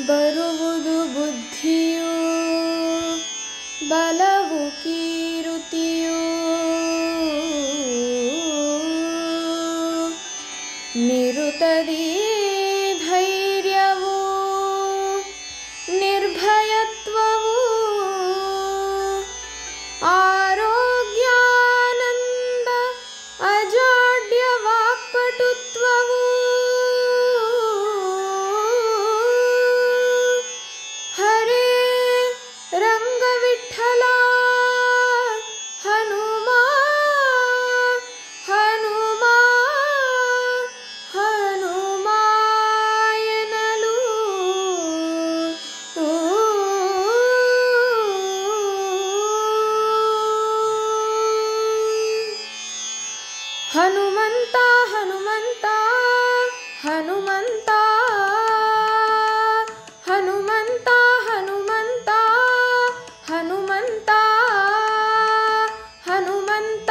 ಬರುವುದು ಬುದ್ಧಿಯು ಬಲವು ಕೀರುತಿಯು ನಿರುತದಿ ಧೈರ್ಯವು ನಿರ್ಭಯತ್ವವು ಆರೋಗ್ಯಾನಂದ ಅಜಾಡ್ಯ ವಾಕ್ಪಟುತ್ವವು ಹರೇ ರಂಗವಿಠಲ ಹನುಮ ಹನುಮ ಹನುಮಾಯನಲು ಹನುಮಂತ ಹನುಮಂತ ಹನುಮಂತ ಹನುಮಂತ ಹನುಮಂತ ಹನುಮಂತ ಹನುಮಂತ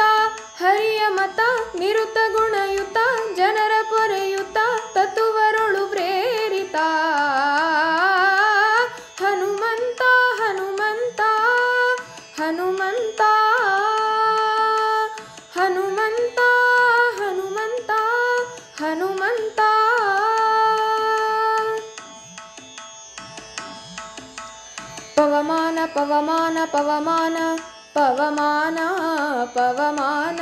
ಹರಿಯ ಮತ ನಿರುತ ಗುಣಯುತ ಜನರ ಪೊರೆಯುತ ತತ್ತುವರೊಳು ಪ್ರೇರಿತ ಹನುಮಂತ ಹನುಮಂತ ಹನುಮಂತ ಹನುಮಂತ ಹನುಮಂತ ಹನುಮಂತ ಪವಮಾನ ಪವಮಾನ ಪವಮಾನ ಪವಮಾನ ಪವಮಾನ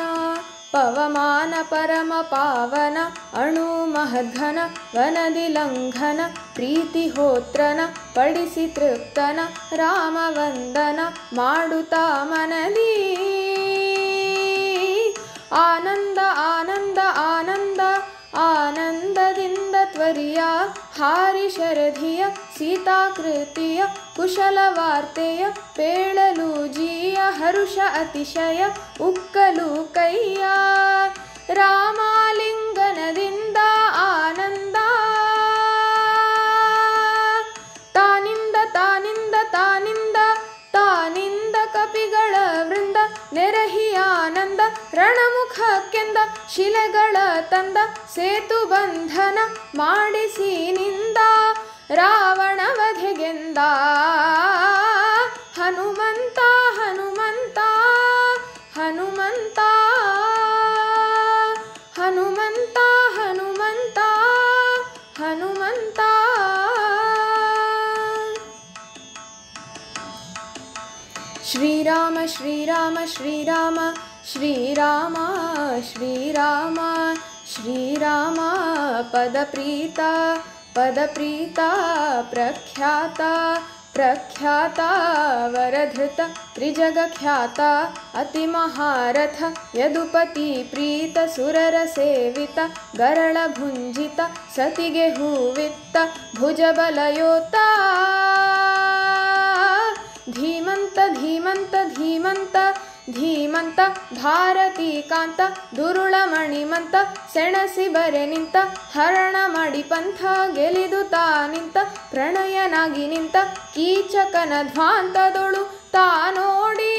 ಪವಮಾನ ಪರಮ ಪಾವನ ಅಣು ಮಹದ್ಘನ ವನದಿ ಲಂಘನ ಪ್ರೀತಿ ಹೋತ್ರನ ಪಡಿಸಿ ತೃಪ್ತನ ರಾಮವಂದನ ಮಾಡುತ್ತಾ ಮನದಿ ಆನಂದ ಆನಂದ ಆನಂದ ಆನಂದದಿಂದ ತ್ವರಿಯ ಹಾರಿ ಶರಧಿಯ ಸೀತಾಕೃತಿಯ ಕುಶಲ ವಾರ್ತೆಯ ಪೇಳಲು ಜೀಯ ಹರುಷ ಅತಿಶಯ ಉಕ್ಕಲು ಕೈಯ ರಾಮಾಲಿಂಗನದಿಂದ ಆನಂದ ತಾನಿಂದ ತಾನಿಂದ ತಾನಿಂದ ತಾನಿಂದ ಕಪಿಗಳ ವೃಂದ ನೆರಹಿಯಾನಂದ ರಣಮುಖಕ್ಕೆಂದ ಶಿಲೆಗಳ ತಂದ ಸೇತು ಬಂಧನ ಮಾಡಿಸಿ ನಿಂದ ರಾವಣ ವಧೆಗೆಂದ ಹನುಮಂತ ಹನುಮಂತ ಹನುಮಂತ ಹನುಮಂತ ಹನುಮಂತ ಹನುಮಂತ ಶ್ರೀರಾಮ ಶ್ರೀರಾಮ ಶ್ರೀರಾಮ ಶ್ರೀರಾಮ ಶ್ರೀರಾಮ ಶ್ರೀರಾಮ ಪದಪ್ರೀತ ಪದಪ್ರೀತ ಪ್ರಖ್ಯಾತ ಪ್ರಖ್ಯಾತ ವರಧೃತ ತ್ರಿಜಗಖ್ಯಾತ ಅತಿಮಹಾರಥ ಯದುಪತಿ ಪ್ರೀತ ಸುರರ ಸೇವಿತ ಗರಳ ಭುಂಜಿತ ಸತಿಗೆ ಹೂವಿತ್ತ ಭುಜಬಲಯೋತ ಧೀಮಂತ ಧೀಮಂತ ಧೀಮಂತ ಧೀಮಂತ ಭಾರತೀ ಕಾಂತ ದುರುಳ ಮಣಿಮಂತ ಸೆಣಸಿ ಬರೆ ನಿಂತ ಹರಣ ಮಾಡಿ ಪಂಥ ಗೆಲಿದು ತಾನಿಂತ ಪ್ರಣಯನಾಗಿ ನಿಂತ ಕೀಚಕನ ಧ್ವಾಂತದೊಳು ತಾನೋಡಿ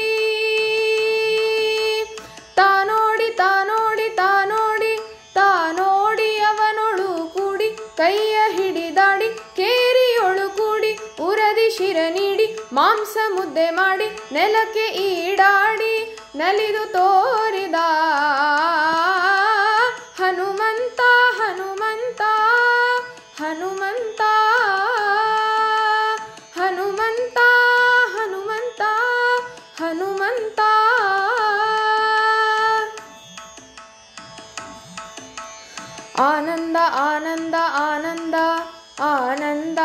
ತಾನೋಡಿ ತಾನೋಡಿ ತಾನೋಡಿ ತಾನೋಡಿ ಅವನೊಳು ಕೂಡಿ ಕೈಯ ಹಿಡಿದಾಡಿ ಕೇರಿಯೊಳು ಕೂಡಿ ಉರದಿ ಶಿರ ನೀಡಿ ಮಾಂಸ ಮುದ್ದೆ ಮಾಡಿ ನೆಲಕ್ಕೆ ಈಡಾಡಿ ನಲಿದು ತೋರಿದ ಹನುಮಂತ ಹನುಮಂತ ಹನುಮಂತ ಹನುಮಂತ ಹನುಮಂತ ಹನುಮಂತ ಆನಂದ ಆನಂದ ಆನಂದ ಆನಂದ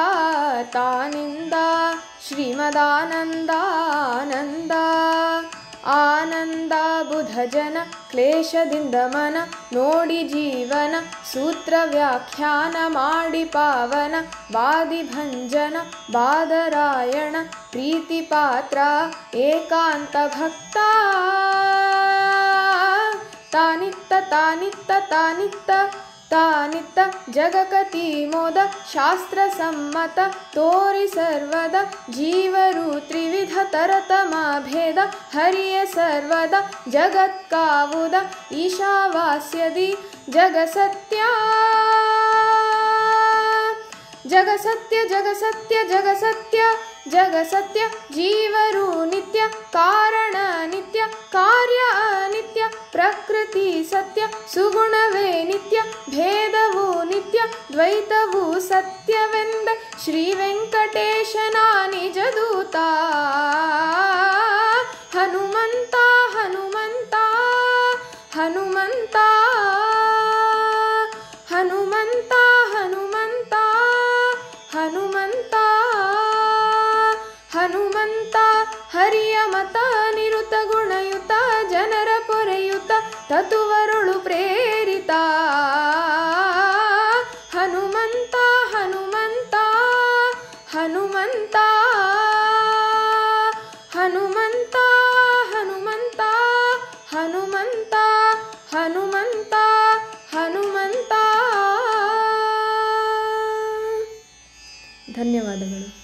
ತಾನಿಂದ ಶ್ರೀಮದಾನಂದ ಆನಂದ ಆನಂದ ಬುಧಜನ ಕ್ಲೇಶದಿಂದ ಮನ ನೋಡಿ ಜೀವನ ಸೂತ್ರ ವ್ಯಾಖ್ಯಾನ ಮಾಡಿ ಪಾವನ ಬಾದಿ ಭಂಜನ ಬಾದರಾಯಣ ಪ್ರೀತಿ ಪಾತ್ರ ಏಕಾಂತ ಭಕ್ತ ತಾನಿತ್ತ ತಾನಿತ್ತ ತಾನಿತ್ತ ತಾನಿತ್ತ ಜಗಕತಿ ಮೋದ ಶಾಸ್ತ್ರ ಸಮ್ಮತ ತೋರಿ ಸರ್ವದ ಜೀವರು ತ್ರಿವಿಧ ತರತಮ ಭೇದ ಹರಿಯ ಸರ್ವದ ಜಗತ್ಕಾವುದ ಈಶಾವಾಸ್ಯದಿ ಜಗಸತ್ಯ ಜಗಸತ್ಯ ಜಗಸತ್ಯ ಜಗಸತ್ಯ ಜಗಸತ್ಯ ಜೀವರು ನಿತ್ಯ ಕಾರಣ ನಿತ್ಯ ಕಾರ್ಯ ಅನಿತ್ಯ ಪ್ರಕೃತಿ ಸತ್ಯ ಸುಗುಣವೇ ನಿತ್ಯ ಭೇದವು ನಿತ್ಯ ದ್ವೈತವು ಸತ್ಯವೆಂದ ಶ್ರೀ ವೆಂಕಟೇಶನ ನಿಜದೂತ ಹನುಮಂತ ಹನುಮಂತ ಹನುಮಂತ ಹನುಮಂತ ಹನುಮಂತ ಹನುಮಂತ ಹನುಮಂತ ಹರಿಯ ಮತ ನಿರುತ ಗುಣಯುತ ಜನರ ಪೊರೆಯುತ ತತುವರುಳು ಪ್ರೇರಿತ ಹನುಮಂತ ಹನುಮಂತ ಹನುಮಂತ ಹನುಮಂತ ಹನುಮಂತ ಹನುಮಂತ ಹನುಮಂತ ಹನುಮಂತ ಧನ್ಯವಾದಗಳು.